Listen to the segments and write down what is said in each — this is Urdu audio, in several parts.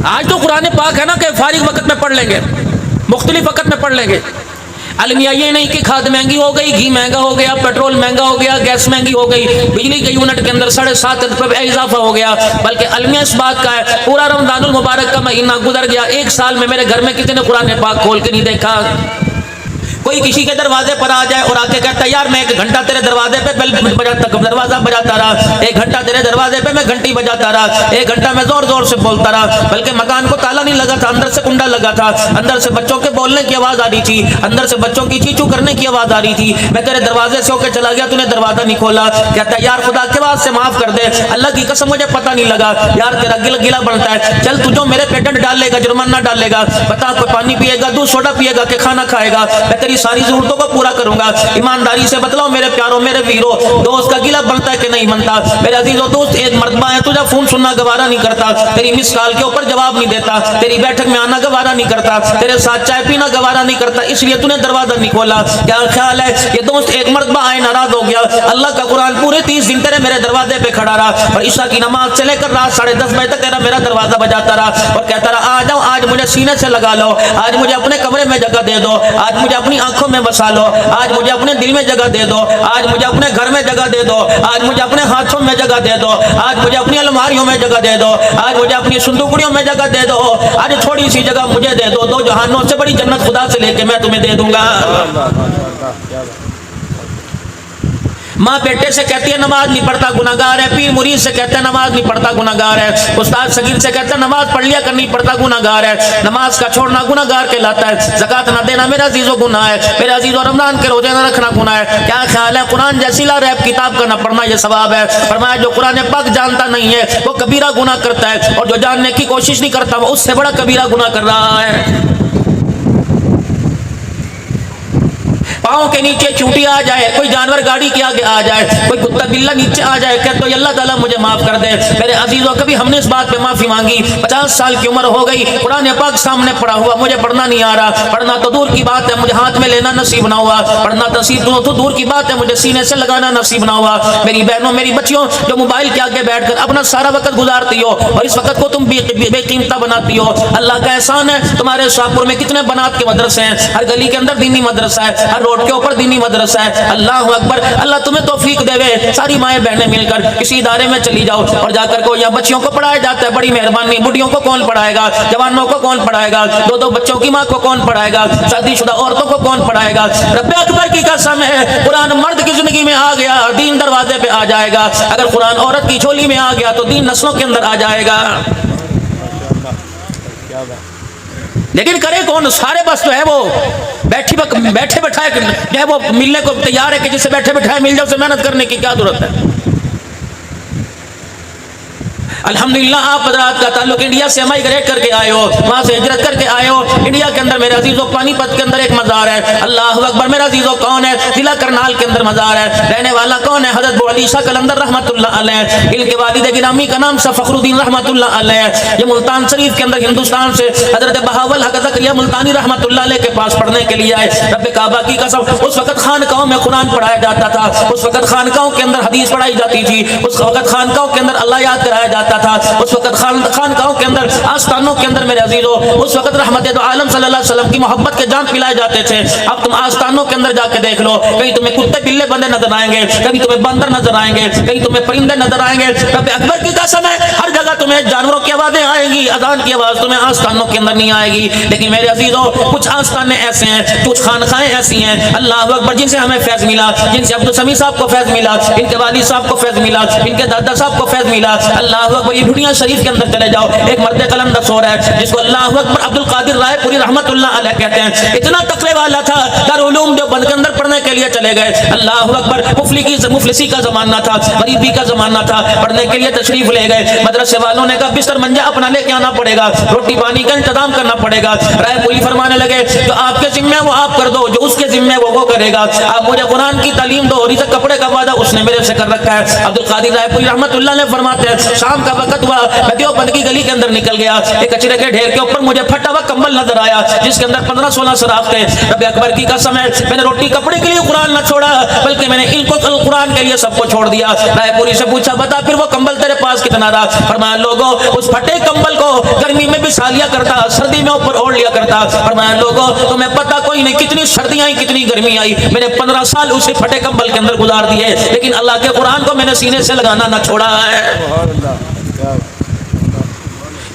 آج تو قرآن پاک ہے نا کہ فارغ وقت میں پڑھ لیں گے، مختلف وقت میں پڑھ لیں گے۔ المیہ یہ نہیں کہ کھاد مہنگی ہو گئی، گھی مہنگا ہو گیا، پیٹرول مہنگا ہو گیا، گیس مہنگی ہو گئی، بجلی کے یونٹ کے اندر 7.5 روپے اضافہ ہو گیا، بلکہ المیہ اس بات کا ہے پورا رمضان المبارک کا مہینہ گزر گیا، 1 سال میں میرے گھر میں کسی نے قرآن پاک کھول کے نہیں دیکھا۔ کوئی کسی کے دروازے پر آ جائے اور آ کے کہتا ہے یار میں 1 گھنٹہ تیرے دروازے پہ بیل بجاتا، دروازہ بجاتا رہا، 1 گھنٹہ تیرے دروازے پہ میں گھنٹی بجاتا رہا، 1 گھنٹہ میں زور زور سے بولتا رہا، بلکہ مکان کو تالا نہیں لگا تھا، اندر سے کنڈا لگا تھا، اندر سے بچوں کے بولنے کی آواز آ رہی تھی، اندر سے بچوں کی چیچو کرنے کی آواز آ رہی تھی، میں تیرے دروازے سے ہو کے چلا گیا، تو نے دروازہ نہیں کھولا، کہتا ہے یار خدا کے واسطے معاف کر دے، اللہ کی قسم مجھے پتہ نہیں لگا، یار تیرا گلا بنتا ہے، چل تجھے میرے پہ ڈنڈ ڈال لے گا، جرمانہ ڈال لے گا، بتا کوئی پانی پیے گا، دودھ سوڈا پیے گا کہ کھانا کھائے گا، میں تیری ساری ضرورتوں کو پورا کروں گا، ایمانداری سے بتلاؤ میرے پیاروں میرے ویرو، دوست کا گلا بنتا ہے کہ نہیں بنتا؟ میرے عزیزو دوست ایک مرتبہ ہے تجھے فون سننا گوارا نہیں کرتا، تیری مس کال کے اوپر جواب نہیں دیتا، تیری بیٹھک میں آنا گوارا نہیں کرتا، تیرے ساتھ چائے پینا گوارا نہیں کرتا، اس لیے تو نے دروازہ نہیں کھولا۔ کیا خیال ہے یہ دوست ایک مرتبہ آئے ناراض ہو گیا، اللہ کا قرآن پورے 30 دن تیرے میرے دروازے پہ کھڑا رہا، اور عشاء کی نماز سے لے کر رات 10:30 بجے تک تیرا میرا دروازہ بجاتا رہا اور کہتا رہا آ جاؤ، آج مجھے سینے سے لگا لو، آج مجھے اپنے کمرے میں جگہ دے دو، آج مجھے اپنی آنکھوں میں بسا لو، آج مجھے اپنے دل میں جگہ دے دو، آج مجھے اپنے گھر میں جگہ دے دو، آج مجھے اپنے ہاتھوں میں جگہ دے دو، آج مجھے اپنی الماریوں میں جگہ دے دو، آج مجھے اپنی صندوقڑیوں میں جگہ دے دو، آج تھوڑی سی جگہ مجھے دے دو، 2 جہانوں سے بڑی جنت خدا سے لے کے میں تمہیں دے دوں گا۔ ماں بیٹے سے کہتی ہے نماز نہیں پڑھتا گناہگار ہے، پیر مرید سے کہتا ہے نماز نہیں پڑھتا گناہگار ہے، استاد صغیر سے کہتا ہے نماز پڑھ لیا کر نہیں پڑھتا گناہگار ہے، نماز کا چھوڑنا گناہگار کہلاتا ہے، زکات نہ دینا میرا عزیزو گناہ ہے، میرے عزیزو رمضان کے روزے نہ رکھنا گناہ ہے۔ کیا خیال ہے قرآن جیسی لا ریب کتاب کا نہ پڑھنا یہ ثواب ہے؟ فرمایا جو قرآن پاک جانتا نہیں ہے وہ کبیرہ گناہ کرتا ہے، اور جو جاننے کی کوشش نہیں کرتا وہ اس سے بڑا کبیرہ گناہ کر رہا ہے۔ پاؤں کے نیچے چونٹی آ جائے، کوئی جانور گاڑی کے آگے آ جائے، کوئی کتا بلہ نیچے آ جائے کہ تو اللہ تعالیٰ مجھے معاف کر دے۔ میرے عزیزوں کبھی ہم نے اس بات پہ معافی مانگی؟ 50 سال کی عمر ہو گئی، قرآن پاک سامنے پڑا ہوا، مجھے پڑھنا نہیں آ رہا، پڑھنا تو دور کی بات ہے مجھے ہاتھ میں لینا نصیب نہ ہوا، پڑھنا تو دور کی بات ہے مجھے سینے سے لگانا نصیب نہ ہوا۔ میری بہنوں میری بچیوں جو موبائل کے آگے بیٹھ کر اپنا سارا وقت گزارتی ہو اور اس وقت کو تم بے قیمتہ بناتی ہو، اللہ کا احسان ہے تمہارے شاہپور میں کتنے بنات کے مدرسے ہیں، ہر گلی کے اندر دینی مدرسہ ہے، ہر روڈ کے اوپر دینی مدرسہ ہے۔ اللہ اکبر، اللہ تمہیں توفیق دے وے، ساری مائیں بہنیں مل کر کسی ادارے میں چلی جاؤ اور جا کر کو یا بچیوں کو پڑھایا جاتا ہے، بڑی مہربانی، بڑھیوں کو کون پڑھائے گا، جوانوں کو کون پڑھائے گا، 2 بچوں کی ماں کو کون پڑھائے گا، شادی شدہ عورتوں کو کون پڑھائے گا؟ رب اکبر کی قسم ہے قرآن مرد کی زندگی میں آ گیا دین دروازے پہ آ جائے گا، اگر قرآن عورت کی جھولی میں آ گیا تو دین نسلوں کے اندر آ جائے گا۔ لیکن کرے کون؟ سارے بس تو ہے وہ بیٹھے بٹھائے جو ہے وہ ملنے کو تیار ہے کہ جسے بیٹھے بٹھائے مل جاؤ، اسے محنت کرنے کی کیا ضرورت ہے؟ الحمدللہ آپ حضرات کا تعلق انڈیا سے مائگریٹ کر کے آئے ہو، وہاں سے ہجرت کر کے آئے ہو انڈیا کے اندر۔ میرے عزیزو پانی پت کے اندر ایک مزار ہے، اللہ اکبر، میرا عزیزو کون ہے؟ ضلع کرنال کے اندر مزار ہے، رہنے والا کون ہے؟ حضرت ابو علی شاہ قلندر رحمۃ اللہ علیہ، ان کے والد گرامی کا نام فخر الدین رحمۃ اللہ علیہ، یہ ملتان شریف کے اندر ہندوستان سے حضرت بہاول حق زکریا ملتانی رحمۃ اللہ علیہ کے پاس پڑھنے کے لیے آئے۔ رب کعبہ کی قسم اس وقت خانقاہوں میں قرآن پڑھایا جاتا تھا، اس وقت خانقاہوں کے اندر حدیث پڑھائی جاتی تھی، اس وقت خانقاہوں کے اندر اللہ یاد کرایا جاتا تھا، اس وقت خانقاہوں کے اندر آستانوں کے اندر میرے عزیزو اس وقت رحمت دو عالم صلی اللہ علیہ وسلم کی محبت کے جام پلائے جاتے تھے۔ اب تم آستانوں کے اندر جا کے دیکھ لو، کہیں تمہیں کتے بلے بندے نظر آئیں گے، کہیں تمہیں بندر نظر آئیں گے، کہیں تمہیں پرندے نظر آئیں گے۔ رب اکبر کی قسم ہے ہر جگہ تمہیں جانوروں کی آوازیں آئیں گی، اذان کی آواز تمہیں آستانوں کے اندر نہیں آئے گی۔ لیکن میرے عزیزو کچھ آستانے ایسے ہیں، کچھ خانقاہیں ایسی ہیں اللہ اکبر جن سے ہمیں فیض ملا، جن سے عبدالسمیع صاحب کو فیض ملا، ان کے والد صاحب کو فیض ملا، ان کے دادا صاحب کو فیض ملا۔ اللہ اکبر، یہ دنیا شریف کے اندر چلے جاؤ، ایک مرد قلندر سو رہا ہے جس کو اللہ اکبر عبد القادر رائے پوری رحمت اللہ علیہ کہتے ہیں، اتنا تقوی والا تھا، دارالعلوم دیوبند کے اندر پڑھنے کے لیے چلے گئے۔ اللہ اکبر، مفلسی کا زمانہ تھا، غریبی کا زمانہ تھا، پڑھنے کے لیے تشریف لے گئے۔ مدرسے والوں نے کہا بستر منجا اپنا لے کے آنا پڑے گا، روٹی پانی کا انتظام کرنا پڑے گا۔ رائے پوری فرمانے لگے جو آپ کے ذمہ وہ آپ کر دو، جو اس کے ذمہ وہ کرے گا، آپ مجھے قرآن کی تعلیم دو، رزق کپڑے کا وعدہ اس نے میرے سے کر رکھا ہے۔ عبد القادر رائے پوری رحمت اللہ علیہ فرماتے ہیں شام کا وقت ہوا، میں دیوبند کی گلی کے اندر نکل گیا، ایک کچرے کے ڈھیر کے اوپر مجھے پھٹا ہوا کمبل نظر آیا جس کے اندر 15-16 سراغ تھے۔ رب اکبر کی قسم ہے میں نے روٹی کپڑے کے لیے قرآن نہ چھوڑا بلکہ میں نے علم کو قرآن کے لیے سب کو چھوڑ دیا۔ رائے پوری سے پوچھا بتا پھر وہ کمبل تیرے پاس کتنا رہا؟ فرمایا لوگوں اس پھٹے کمبل کو گرمی میں بھی بسا لیا کرتا, سردی میں اوپر اوڑھ لیا کرتا. فرمایا لوگوں تمہیں پتہ کوئی نہیں کتنی سردیاں آئی کتنی گرمی آئی, میں نے 15 سال اسے پھٹے کمبل کے اندر گزار دیے, لیکن اللہ کے قرآن کو میں نے سینے سے لگانا نہ چھوڑا ہے.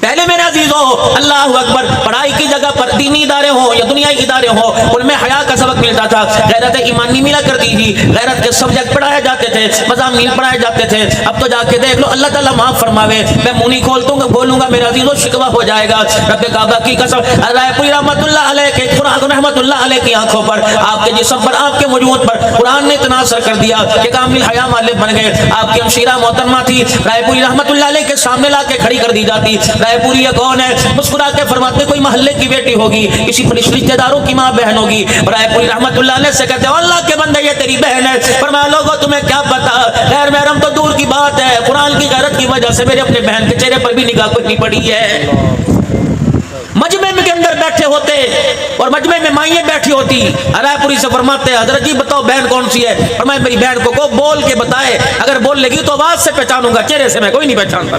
پہلے میرے عزیزوں اللہ اکبر, پڑھائی کی جگہ پر دینی ادارے ہوں یا دنیائی ادارے ہوں ان میں حیا کا سبق ملتا تھا, غیرت ایمانی ملا کرتی تھی, غیرت کے سبجیکٹ پڑھائے جاتے تھے, مضامین پڑھائے جاتے تھے. اب تو جا کے دیکھ لو اللہ تعالیٰ معاف فرماوے, میں منہ نہیں کھولتا ہوں بولوں گا میرے عزیزوں شکوہ ہو جائے گا. رب کعبہ کی قسم رائے پوری رحمت اللہ علیہ کے قرآن رحمت اللہ علیہ کی آنکھوں پر, آپ کے جسم پر, آپ کے وجود پر قرآن نے اتنا اثر کر دیا کہ کامل حیا والے بن گئے. آپ کی ہمشیرہ محترمہ تھی رائے پوری رحمت اللہ علیہ کے سامنے لا کے کھڑی کر دی جاتی. رائے پوری یہ کون ہے؟ مسکرا کے فرماتے کوئی محلے کی بیٹی ہوگی, کسی رشتہ داروں کی ماں بہن ہوگی. رائے پوری رحمت اللہ علیہ سے کہتے ہیں اللہ کے بندے یہ تیری بہن ہے. فرمایا لوگوں تمہیں کیا پتا, غیر محرم تو دور کی بات ہے, قرآن کی غیرت کی وجہ سے میرے اپنے بہن کے چہرے پر بھی نگاہ کوئی نہیں پڑی ہے. مجمع کے اندر بیٹھے ہوتے اور مجمع میں مائیں بیٹھی ہوتی, رائے پوری سے فرماتے حضرت جی بتاؤ بہن کون سی ہے؟ فرمایا میری بہن کو بول کے بتائے, اگر بول لے گی تو آواز سے پہچانوں گا, چہرے سے میں کوئی نہیں پہچانتا.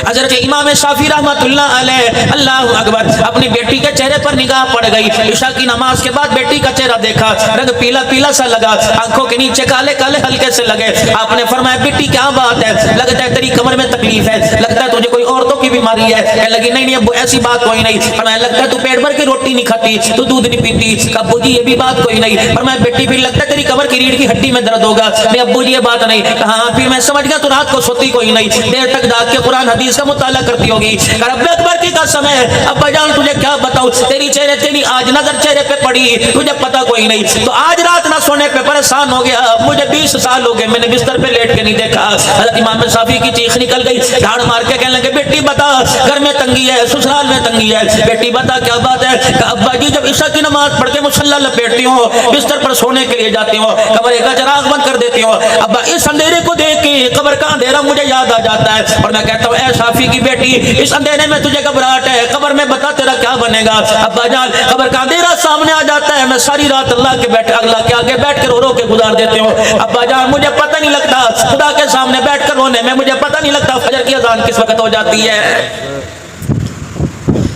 حضرت امام شافعی رحمت اللہ علیہ اللہ اکبر اپنی بیٹی کے چہرے پر نگاہ پڑ گئی. عشاء کی نماز کے بعد بیٹی کا چہرہ دیکھا, رنگ پیلا پیلا سا لگا, آنکھوں کے نیچے کالے کالے ہلکے سے لگے. آپ نے فرمایا بیٹی کیا بات ہے؟ لگتا ہے تیری کمر میں تکلیف ہے, لگتا ہے تجھے کوئی عورتوں کی بیماری ہے. کہنے لگی نہیں نہیں ابو ایسی بات کوئی نہیں. فرمایا لگتا ہے تو پیٹ بھر کے روٹی نہیں کھاتی, تو دودھ نہیں پیتی. ابو جی یہ بھی بات کوئی نہیں. فرمایا بیٹی پھر لگتا ہے تیری کمر کی ریڑھ کی ہڈی میں درد ہوگا. نہیں ابو جی یہ بات نہیں. کہاں پھر میں سمجھ گیا تو رات کو سوتی کوئی نہیں, دیر تک جاگ کے قرآن حدیث کا مطالعہ کرتی ہوگی. رب اکبر کی قسم ہے ابا جان تجھے کیا بتاؤں, تیری چہرے تیری آج نظر چہرے پہ پڑی, تجھے پتا کوئی نہیں. تو آج رات نہ سونے پہ پریشان ہو گیا, مجھے 20 سال ہو گئے میں نے بستر پہ لیٹ کے نہیں دیکھا. حضرت امام شافعی کی چیخ نکل گئی, جھاڑ مار کے کہنے لگے بیٹی بتا گھر میں تنگی ہے, سسرال میں تنگی ہے, بیٹی بتا کیا بات ہے؟ کہ ابا جی جب عشاء کی نماز پڑھ کے مصلی لپیٹتی ہوں, بستر پر سونے کے لیے جاتی ہوں, کمرے کا چراغ بند کر دیتی ہوں, ابا اس اندھیرے کو دیکھ کے قبر کا اندھیرا مجھے یاد آ جاتا ہے, اور میں کہتا ہوں اے شافعی کی بیٹی اس اندھیرے میں تجھے گھبراہٹ ہے, قبر میں بتا تیرا کیا بنے گا؟ ابا جان قبر کا اندھیرا سامنے آ جاتا ہے, میں ساری رات اللہ کے آگے بیٹھ کے رو رو کے گزار دیتے ہوں. ابا جان مجھے پتہ نہیں لگتا خدا کے سامنے بیٹھ کر رونے میں, مجھے پتہ نہیں لگتا فجر کی اذان کس وقت ہو جاتی ہے.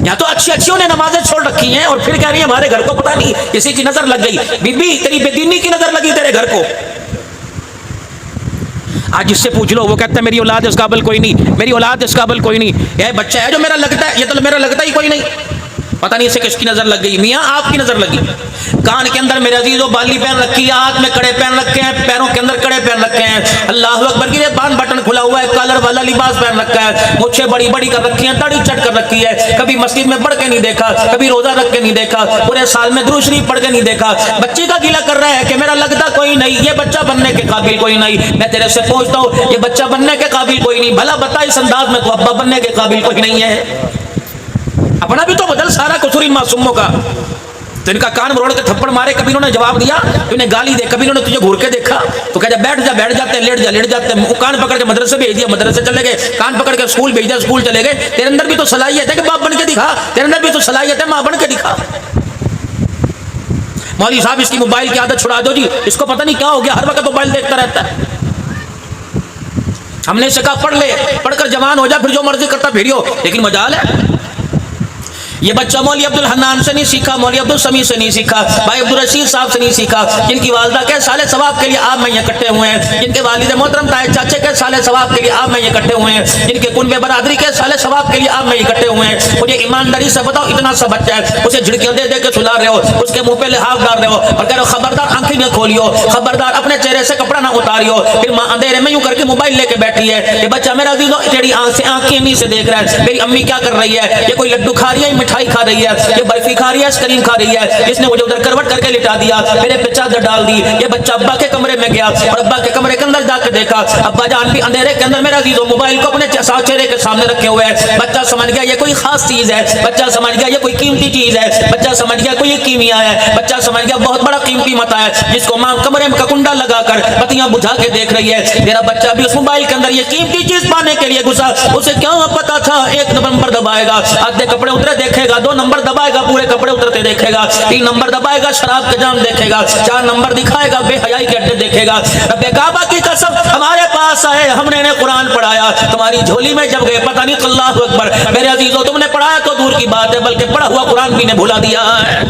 یا تو اچھی اچھیوں نے نمازیں چھوڑ رکھی ہیں اور پھر کہہ رہی ہے ہمارے گھر کو پتہ نہیں کسی کی نظر لگ گئی. بی بی تیری بے دینی کی نظر لگی تیرے گھر کو. آج جس سے پوچھ لو وہ کہتا ہے میری اولاد اس قابل کوئی نہیں, میری اولاد اس قابل کوئی نہیں. یہ بچہ ہے جو میرا لگتا ہے, یہ تو میرا لگتا ہی کوئی نہیں, پتہ نہیں اسے کس کی نظر لگ گئی. میاں آپ کی نظر لگی. کان کے اندر میرے عزیزوں بالی پہن رکھی ہے, ہاتھ میں کڑے پہن رکھے ہیں, پیروں کے اندر کڑے پہن رکھے ہیں, اللہ اکبر کی بان بٹن کھلا ہوا ہے, کالر والا لباس پہن رکھا ہے, مچھیں بڑی بڑی کر رکھی ہیں, داڑھی چٹ کر رکھی ہے, کبھی مسجد میں پڑھ کے نہیں دیکھا, کبھی روزہ رکھ کے نہیں دیکھا, پورے سال میں درود شریف پڑھ کے نہیں دیکھا. بچے کا گیلا کر رہا ہے کہ میرا لگتا کوئی نہیں, یہ بچہ بننے کے قابل کوئی نہیں. میں تیرے سے پوچھتا ہوں یہ بچہ بننے کے قابل کوئی نہیں, بھلا بتا اس انداز میں تو ابا بننے کے قابل کوئی نہیں ہے. اپنا بھی تو بدل, سارا قصور ان معصوموں کا. تو ان کا کان مروڑ کے تھپڑ مارے, کبھی انہوں نے جواب دیا, انہیں گالی دے, کبھی انہوں نے تجھے گھور کے دیکھا تو کہا بیٹھ جاتے ہیں, لیٹ جاتے ہیں. کان پکڑ کے مدرسے بھیج دیا, مدرسے چلے گئے, کان پکڑ کے اسکول بھیج دیا, اسکول چلے گئے. تیرے اندر بھی تو صلاحیت ہے کہ باپ بن کے دکھا, تیرے اندر بھی تو صلاحیت ہے ماں بن کے دکھا. مولوی صاحب اس کی موبائل کی عادت چھڑا دو جی, اس کو پتہ نہیں کیا ہو گیا, ہر وقت موبائل دیکھتا رہتا ہے. ہم نے اسے کہا پڑھ لے, پڑھ کر جوان ہو جا, پھر جو مرضی کرتا پھریو, لیکن مجال ہے. یہ بچہ مولوی عبد الحنان سے نہیں سیکھا, مولوی عبد السمیع سے نہیں سیکھا, بھائی عبد الرشید صاحب سے نہیں سیکھا, جن کی والدہ کے سال ثواب کے لیے آپ میں اکٹھے ہوئے ہیں, جن کے والد محترم تائے چاچے کے سال ثواب کے لیے آپ میں اکٹھے ہوئے ہیں, جن کے کنبے برادری کے سال ثواب کے لیے آپ میں اکٹھے ہوئے ہیں. مجھے ایمانداری سے بتاؤ اتنا سا بچہ ہے, اسے جھڑکیاں دے دے کے سلا رہے ہو, اس کے منہ پہ لحاف ڈال رہے ہو اور کہہ رہے ہو خبردار آنکھیں نہ کھولیو, خبردار اپنے چہرے سے کپڑا نہ اتاریو, پھر ماں اندھیرے میں یوں کر کے موبائل لے کے بیٹھی ہے. یہ بچہ میرا عزیزو تیری آنکھ سے آنکھیں نہیں سے دیکھ رہا ہے میری امی کیا کر رہی ہے, یہ کوئی لڈو کھا رہی ہے, مٹھائی کھا رہی ہے, یہ برفی کھا رہی ہے, آئس کریم کھا رہی ہے, اس نے مجھے ادھر کروٹ کر کے لٹا دیا, میرے پہ چادر ڈال دی. یہ بچہ ابا کے کمرے میں گیا اور ابا کے کمرے کے اندر جا کے دیکھا, ابا جان بھی اندھیرے کے اندر میرا عزیزو موبائل کو اپنے چہرے کے سامنے رکھے ہوئے ہیں. بچہ سمجھ گیا یہ کوئی خاص چیز ہے, بچہ سمجھ گیا یہ کوئی قیمتی چیز ہے, بچہ سمجھ گیا کوئی کیمیا ہے, بچہ سمجھ گیا بہت بڑا قیمتی متا ہے جس کو ماں کمرے میں کنڈا لگا کر بتیاں بجھا کے دیکھ رہی ہے. میرا بچہ بھی اس موبائل کے اندر یہ قیمتی چیز پانے کے لیے گھسا, اسے کیا پتا تھا 1 نومبر دبائے گا, آدھے کپڑے اترے دیکھے دیکھے گا, 2 نمبر دبائے گا پورے کپڑے اترتے دیکھے گا, 3 نمبر دبائے گا شراب کے جام دیکھے گا, 4 نمبر دکھائے گا بے حیائی کے اڈے دیکھے گا. رب کعبہ کی قسم ہمارے پاس آئے, ہم نے انہیں قرآن پڑھایا, تمہاری جھولی میں جب گئے پتہ نہیں, اللہ اکبر میرے عزیزو, تم نے پڑھایا تو دور کی بات ہے بلکہ پڑھا ہوا قرآن بھی نے بھلا دیا ہے.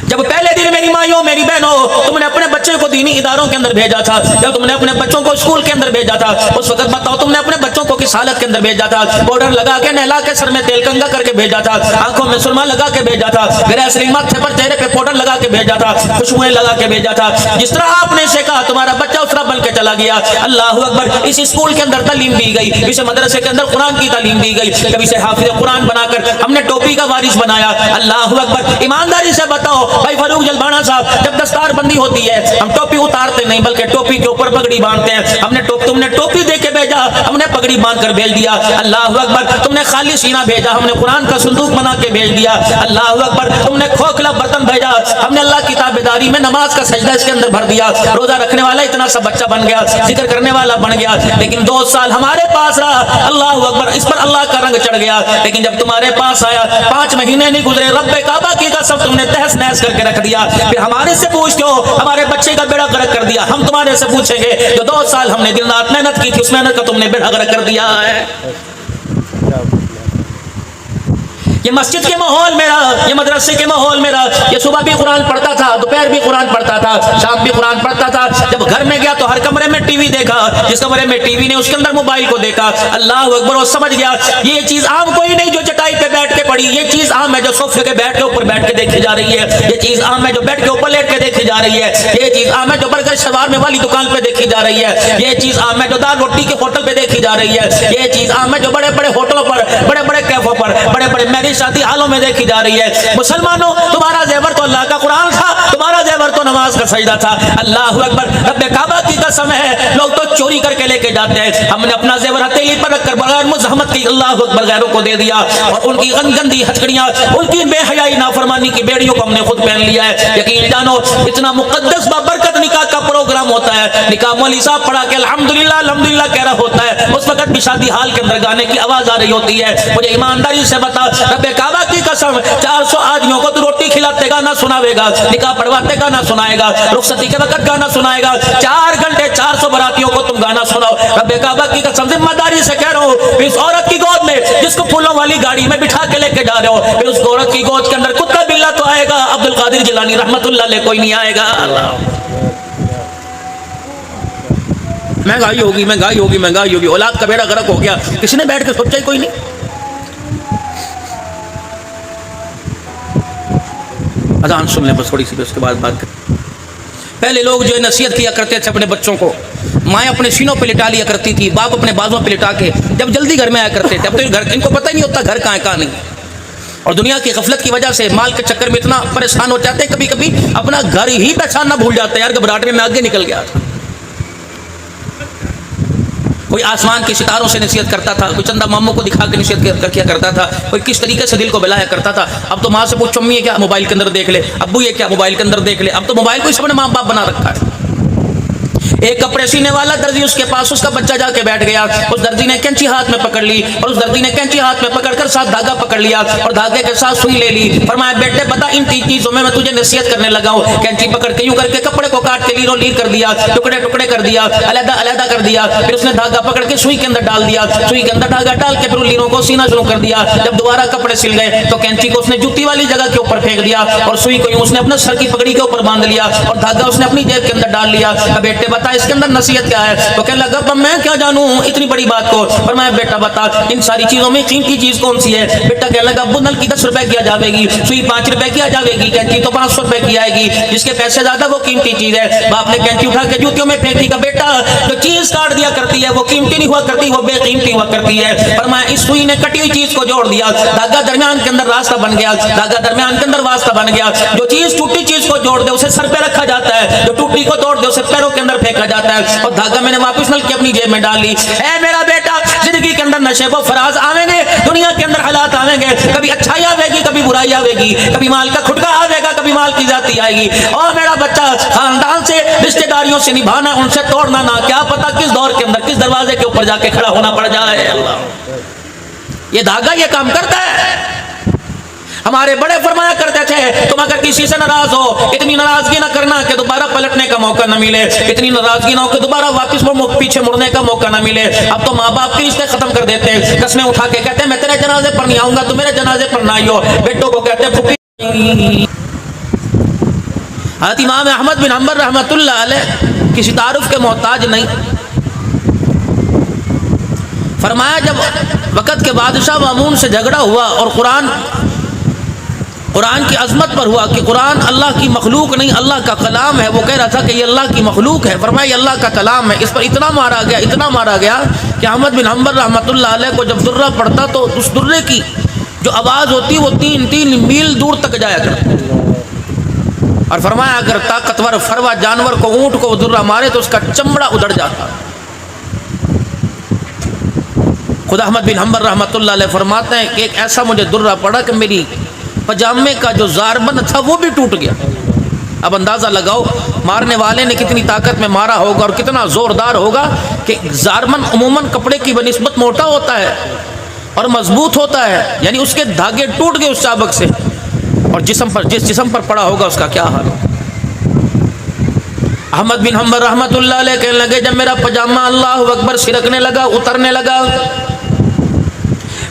جب پہلے دن میری مائیوں میری بہنوں تم نے اپنے بچے کو دینی اداروں کے اندر بھیجا تھا, جب تم نے اپنے بچوں کو اسکول کے اندر بھیجا تھا, اس وقت بتاؤ تم نے اپنے بچوں کو کس حالت کے اندر بھیجا تھا؟ پاؤڈر لگا کے نہلا کے سر میں تیل کنگا کر کے بھیجا تھا, آنکھوں میں سرما لگا کے بھیجا تھا, گریسری ماتھے پر چہرے پہ پاؤڈر لگا کے بھیجا تھا, خوشبوئیں لگا کے بھیجا تھا. جس طرح آپ نے اسے کہا تمہارا بچہ اس طرح بن کے چلا گیا. اللہ اکبر, اس اسکول کے اندر تعلیم دی گئی, اسے مدرسے کے اندر قرآن کی تعلیم دی گئی, جب اسے حافظ قرآن بنا کر ہم نے ٹوپی کا وارث بنایا. اللہ اکبر, ایمانداری سے بتاؤ بھائی فاروق جلبانا صاحب, جب دستار بندی ہوتی ہے ہم ٹوپی اتارتے نہیں بلکہ ٹوپی کے اوپر پگڑی باندھتے ہیں. ہم نے تم نے ٹوپی دے کے بھیجا, ہم نے پگڑی باندھ کر بھیج دیا. اللہ اکبر, تم نے خالی سینہ بھیجا, ہم نے قرآن کا صندوق بنا کے بھیج دیا. اللہ اکبر, تم نے کھوکھلا برتن بھیجا, ہم نے اللہ کی تابعداری میں نماز کا سجدہ اس کے اندر بھر دیا. روزہ رکھنے والا اتنا سا بچہ بن گیا, ذکر کرنے والا بن گیا, لیکن 2 سال ہمارے پاس رہا. اللہ اکبر, اس پر اللہ کا رنگ چڑھ گیا. لیکن جب تمہارے پاس آیا 5 مہینے نہیں گزرے, رب کعبہ کی قسم تم نے تہس نہس کر کے رکھ دیا. پھر ہمارے سے پوچھتے ہو ہمارے بچے کا بیڑا غرق کر دیا. ہم تمہارے سے پوچھیں گے جو 2 سال ہم نے دن رات محنت کی تھی, اس محنت کا تم نے بیڑا غرق کر دیا ہے. یہ مسجد کے ماحول میرا, یہ مدرسے کے ماحول میرا, یہ صبح بھی قرآن پڑھتا تھا, دوپہر بھی قرآن پڑھتا تھا, شام بھی قرآن پڑھتا تھا. جب گھر میں گیا تو ہر کمرے میں ٹی وی دیکھا, جس کمرے میں ٹی وی نے اس کے اندر موبائل کو دیکھا. اللہ اکبر, وہ سمجھ گیا یہ چیز عام کوئی نہیں جو چٹائی پہ بیٹھ کے پڑھی, یہ چیز عام ہے جو صوفے کے بیٹھ کے اوپر بیٹھ کے دیکھی جا رہی ہے, یہ چیز عام ہے جو بیٹھ کے اوپر لیٹ کے دیکھی جا رہی ہے, یہ چیز عام ہے جو برگر شوارمے والی دکان پہ دیکھی جا رہی ہے, یہ چیز عام ہے جو دال روٹی کے ہوٹل پہ دیکھی جا رہی ہے, یہ چیز عام ہے جو بڑے بڑے ہوٹلوں پر, بڑے بڑے کیفوں پر, بڑے بڑے میرج شادی حالوں میں کی جا رہی ہے. مسلمانوں, تمہارا زیور تو اللہ کا قرآن تھا, تمہارا زیور تو نماز کا سجدہ تھا. اللہ اکبر, رب کعبہ کی قسم ہے لوگ تو چوری کر کے لے کے جاتے ہیں, ہم نے اپنا زیور ہتھیلی پر رکھ کر بغیر مزاحمت کی اللہ اکبر غیروں کو دے دیا, اور ان کی گندی ہتھکڑیاں, ان کی بے حیائی نافرمانی کی بیڑیوں کو ہم نے خود پہن لیا ہے. یقین جانو اتنا مقدس بابرکت نکاح کا پروگرام ہوتا ہے, نکاح مولوی صاحب پڑھا کے الحمدللہ الحمدللہ کہہ رہا ہوتا ہے, اس وقت بھی شادی حال کے اندر گانے کی آواز آ رہی ہوتی ہے. مجھے ایمانداری سے بتا, رب کعبہ کی قسم 400 آدمیوں کو تو روٹی کھلاتے گا نہ سناوے گا, نکاح پڑھواتے گا نہ سنائے گا, رخصتی کے وقت گانا سنائے گا, 4 گھنٹے 400 براتیوں کو تم گانا سناؤ. رب کعبہ کی قسم ذمہ داری سے کہہ رہا ہوں, اس عورت کی گود میں جس کو پھولوں والی گاڑی میں بٹھا کے لے کے جا رہے ہو, پھر اس عورت کی گود کے اندر کتا بلا تو آئے گا, عبد القادر جیلانی رحمت اللہ علیہ کوئی نہیں آئے گا. مہنگائی ہوگی مہنگائی ہوگی مہنگائی ہوگی, اولاد کا بیڑا غرق ہو گیا, کسی نے بیٹھ کے سوچا ہی کوئی نہیں. اذان سن لیں بس تھوڑی سی, اس کے بعد بات کریں. پہلے لوگ جو ہے نصیحت کیا کرتے تھے اپنے بچوں کو, مائیں اپنے سینوں پہ لٹا لیا کرتی تھی, باپ اپنے بازوں پہ لٹا کے جب جلدی گھر میں آیا کرتے تھے. اب تو گھر ان کو پتہ ہی نہیں ہوتا گھر کہاں ہے کہاں نہیں, اور دنیا کی غفلت کی وجہ سے مال کے چکر میں اتنا پریشان ہو جاتے ہیں, کبھی کبھی اپنا گھر ہی پہچاننا بھول جاتے ہیں. یار گھبراہٹ میں آگے نکل گیا تھا. کوئی آسمان کے ستاروں سے نصیحت کرتا تھا, کوئی چندہ ماموں کو دکھا کے نصیحت کیا کرتا تھا, کوئی کس طریقے سے دل کو بلایا کرتا تھا. اب تو ماں سے پوچھو امی یہ کیا موبائل کے اندر دیکھ لے, ابو یہ کیا موبائل کے اندر دیکھ لے. اب تو موبائل کو سب نے ماں باپ بنا رکھا ہے. ایک کپڑے سینے والا درزی اس کے پاس, اس کا بچہ جا کے بیٹھ گیا, اس درزی نے کینچی ہاتھ میں پکڑ لی, اور اس درزی نے کینچی ہاتھ میں پکڑ کر ساتھ دھاگا پکڑ لیا, اور دھاگے کے ساتھ سوئی لے لی. فرمایا بیٹے بتا ان 3 چیزوں میں تجھے نصیحت کرنے لگا ہوں. کینچی پکڑ کے یوں کر کے کپڑے کو کاٹ کے لیرو لیر کر دیا, ٹکڑے ٹکڑے کر دیا, علیحدہ علیحدہ کر دیا. پھر اس نے دھاگا پکڑ کے سوئی کے اندر ڈال دیا, سوئی کے اندر دھاگا ڈال کے پھر لیروں کو سینا شروع کر دیا. جب دوبارہ کپڑے سل گئے تو کینچی کو اس نے جوتی والی جگہ کے اوپر پھینک دیا, اور سوئی کو یوں اس نے اپنے سر کی پگڑی کے اوپر باندھ لیا, اور دھاگا اس نے اپنی جیب کے اندر ڈال لیا. بیٹے بتا اس کے اندر نصیحت کیا ہے؟ تو کہنے لگا میں کیا جانوں اتنی بڑی بات کو. فرمایا بیٹا بتا ان ساری چیزوں میں قیمتی چیز کون سی ہے؟ بیٹا کہنے لگا ابو نل کی 10 روپے کی آ جاوے گی, سوئی 5 روپے کی آ جاوے گی, کینچی تو 500 روپے کی آئے گی, جس کے پیسے زیادہ وہ قیمتی چیز ہے. باپ نے کینچی اٹھا کے جوتیوں میں پھینک دی. کا بیٹا جو چیز کاٹ دیا کرتی ہے وہ قیمتی نہیں ہوا کرتی, وہ بے قیمتی ہوا کرتی ہے. فرمایا اس سوئی نے کٹی ہوئی چیز کو جوڑ دیا, دھاگا درمیان کے اندر راستہ بن گیا, دھاگا درمیان کے اندر واسطہ بن گیا. جو چیز ٹوٹی چیز کو جوڑ دے اسے سر پہ رکھا جاتا ہے, جو ٹوٹی کو توڑ دے اسے پیروں کے اندر پھینکا جاتا ہے. اور دھاگا میں نے واپس نل کی اپنی جیب میں ڈال لی. اے میرا بیٹا زندگی کے اندر نشے و فراز آویں گے, دنیا کے اندر حالات آویں گے, کبھی اچھائی آوے گی کبھی برائی آوے گی, کبھی مال کا کھٹکا آوے گا کبھی مال کی ذاتی آئے گی. اور میرا بچہ خاندان سے رشتہ داریوں سے نبھانا, ان سے توڑنا, نہ کیا پتا کس دور کے اندر کس دروازے کے اوپر جا کے کھڑا ہونا پڑ جائے. اللہ یہ دھاگا یہ کام کرتا ہے۔ ہمارے بڑے فرمایا کرتے تھے تم اگر کسی سے ناراض ہو اتنی ناراضگی نہ کرنا کہ دوبارہ پلٹنے کا موقع نہ ملے، اتنی ناراضگی نہ ہو کہ دوبارہ واپس پیچھے مڑنے کا موقع نہ ملے۔ اب تو ماں باپ کے رشتے ختم کر دیتے ہیں، قسمیں اٹھا کے کہتے ہیں میں تیرے جنازے پر نہیں آؤں گا، تو میرے جنازے پر نہ آئیو۔ بیٹوں کو کہتے ہیں پھوپھی۔ حضرت امام احمد بن حنبل رحمۃ اللہ علیہ کسی تعارف کے محتاج نہیں، فرمایا جب وقت کے بادشاہ مامون سے جھگڑا ہوا اور قرآن کی عظمت پر ہوا کہ قرآن اللہ کی مخلوق نہیں اللہ کا کلام ہے، وہ کہہ رہا تھا کہ یہ اللہ کی مخلوق ہے، فرمایا یہ اللہ کا کلام ہے، اس پر اتنا مارا گیا کہ احمد بن حنبل رحمۃ اللہ علیہ کو جب درہ پڑتا تو اس درے کی جو آواز ہوتی وہ 3 میل دور تک جایا کرتی، اور فرمایا اگر طاقتور فروا جانور کو اونٹ کو درہ مارے تو اس کا چمڑا ادھڑ جاتا۔ خود احمد بن حنبل رحمۃ اللہ علیہ فرماتے ہیں کہ ایک ایسا مجھے درہ پڑا کہ میری پجامے کا جو زاربند تھا وہ بھی ٹوٹ گیا۔ اب اندازہ لگاؤ مارنے والے نے کتنی طاقت میں مارا ہوگا اور کتنا زوردار ہوگا کہ زاربند عموماً کپڑے کی بنسبت موٹا ہوتا ہے اور مضبوط ہوتا ہے، یعنی اس کے دھاگے ٹوٹ گئے اس چابک سے، اور جس جسم پر پڑا ہوگا اس کا کیا حال ہوگا۔ احمد بن حنبل رحمۃ اللہ علیہ کہنے لگے جب میرا پجامہ اللہ اکبر سرکنے لگا اترنے لگا،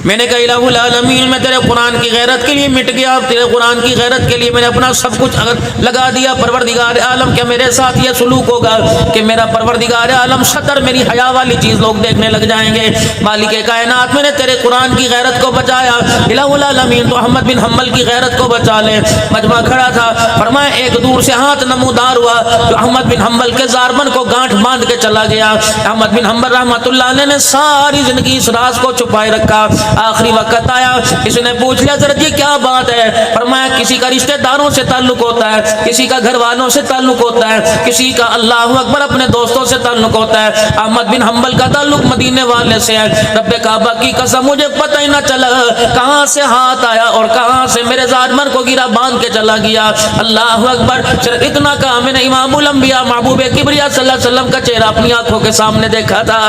میں نے کہا الہ العالمین میں تیرے قرآن کی غیرت کے لیے مٹ گیا، تیرے قرآن کی غیرت کے لیے میں نے اپنا سب کچھ لگا دیا، پروردگار عالم کیا میرے ساتھ یہ سلوک ہوگا کہ میرا پروردگار عالم شطر میری حیا والی چیز لوگ دیکھنے لگ جائیں گے۔ مالک کائنات میں نے تیرے قرآن کی غیرت کو بچایا، الہ العالمین تو احمد بن حنبل کی غیرت کو بچا لے۔ مجمع کھڑا تھا، فرمایا ایک دور سے ہاتھ نمودار ہوا جو احمد بن حنبل کے زاربند کو گانٹھ باندھ کے چلا گیا۔ احمد بن حنبل رحمۃ اللہ علیہ نے ساری زندگی اس راز کو چھپائے رکھا، آخری وقت آیا کسی نے پوچھ لیا حضرت یہ کیا بات ہے، فرمایا کسی کا رشتہ داروں سے تعلق ہوتا ہے، کسی کا گھر والوں سے تعلق ہوتا ہے، کسی کا اللہ اکبر اپنے دوستوں سے تعلق ہوتا ہے۔ احمد بن حنبل کا تعلق مدینے والے سے ہے، رب کعبہ کی قسم مجھے پتہ ہی نہ چلا کہاں سے ہاتھ آیا اور کہاں سے میرے زاربند کو گرا باندھ کے چلا گیا۔ اللہ اکبر، صرف اتنا کہا میں نے امام الانبیاء محبوب کبریا صلی اللہ علیہ وسلم کا چہرہ اپنی آنکھوں کے سامنے دیکھا تھا۔